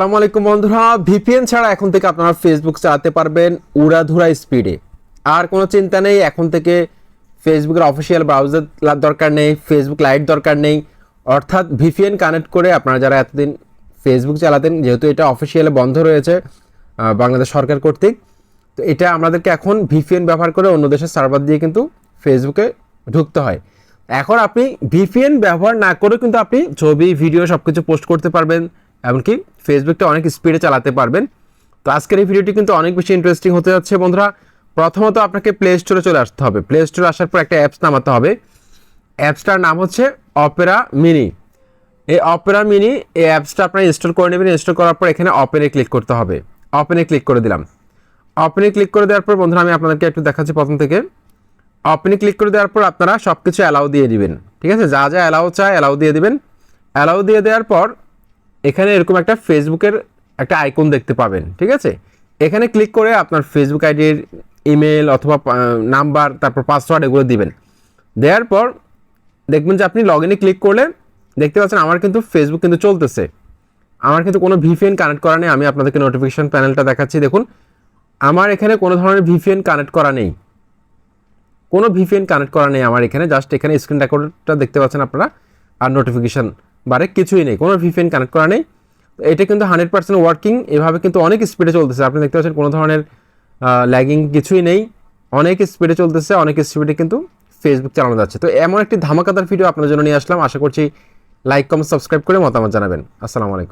আসসালামু আলাইকুম বন্ধুরা, ভিপিএন ছাড়া এখন থেকে আপনারা ফেসবুক চালাতে পারবেন উড়াধুরা স্পিডে। আর কোনো চিন্তা নেই, এখন থেকে ফেসবুকের অফিসিয়াল ব্রাউজার দরকার নেই, ফেসবুক লাইট দরকার নেই। অর্থাৎ ভিপিএন কানেক্ট করে আপনারা যারা এতদিন ফেসবুক চালাতেন, যেহেতু এটা অফিসিয়ালি বন্ধ রয়েছে বাংলাদেশ সরকার কর্তৃক, তো এটা আমাদেরকে এখন ভিপিএন ব্যবহার করে অন্য দেশের সার্ভার দিয়ে কিন্তু ফেসবুকে ঢুকতে হয়। এখন আপনি ভিপিএন ব্যবহার না করেও কিন্তু আপনি ছবি, ভিডিও সব কিছু পোস্ট করতে পারবেন, এমনকি ফেসবুকটা অনেক স্পিডে চালাতে পারবেন। তো আজকের এই ভিডিওটি কিন্তু অনেক বেশি ইন্টারেস্টিং হতে যাচ্ছে বন্ধুরা। প্রথমত আপনাকে প্লে স্টোরে চলে আসতে হবে। প্লে স্টোরে আসার পর একটা অ্যাপস নামাতে হবে। অ্যাপসটার নাম হচ্ছে অপেরা মিনি। এই অপেরা মিনি এই অ্যাপসটা আপনারা ইনস্টল করে নেবেন। ইনস্টল করার পর এখানে ওপেনে ক্লিক করতে হবে। ওপেনে ক্লিক করে দিলাম। ওপেনে ক্লিক করে দেওয়ার পর বন্ধুরা আমি আপনাদেরকে একটু দেখাচ্ছি প্রথম থেকে। ওপেনে ক্লিক করে দেওয়ার পর আপনারা সব কিছু অ্যালাউ দিয়ে দিবেন, ঠিক আছে? যা যা অ্যালাউ চায় অ্যালাউ দিয়ে দিবেন। অ্যালাউ দিয়ে দেওয়ার পর এখানে এরকম একটা ফেসবুকের একটা আইকন দেখতে পাবেন, ঠিক আছে? এখানে ক্লিক করে আপনার ফেসবুক আইডির ইমেল অথবা নাম্বার, তারপর পাসওয়ার্ড এগুলো দিবেন। দেওয়ার পর দেখবেন যে আপনি লগ ইনে ক্লিক করলে দেখতে পাচ্ছেন আমার কিন্তু ফেসবুক কিন্তু চলতেছে। আমার কিন্তু কোনো ভিপিএন কানেক্ট করা নেই। আমি আপনাদেরকে নোটিফিকেশন প্যানেলটা দেখাচ্ছি। দেখুন, আমার এখানে কোনো ধরনের ভিপিএন কানেক্ট করা নেই। কোনো ভিপিএন কানেক্ট করা নেই আমার এখানে। জাস্ট এখানে স্ক্রিন রেকর্ডটা দেখতে পাচ্ছেন আপনারা, আর নোটিফিকেশন বারে কিছুই নেই, কোনো ভিপিএন কানেক্ট করা নেই। তো এটা কিন্তু 100% ওয়ার্কিং। এভাবে কিন্তু অনেক স্পিডে চলতেছে। আপনি দেখতে পাচ্ছেন কোনো ধরনের ল্যাগিং কিছুই নেই, অনেক স্পিডে চলতেছে, অনেক স্পিডে কিন্তু ফেসবুক চালানো যাচ্ছে। তো এমন একটি ধামাকাদার ভিডিও আপনার জন্য নিয়ে আসলাম। আশা করছি লাইক, কমেন্ট, সাবস্ক্রাইব করে মতামত জানাবেন। আসসালামু আলাইকুম।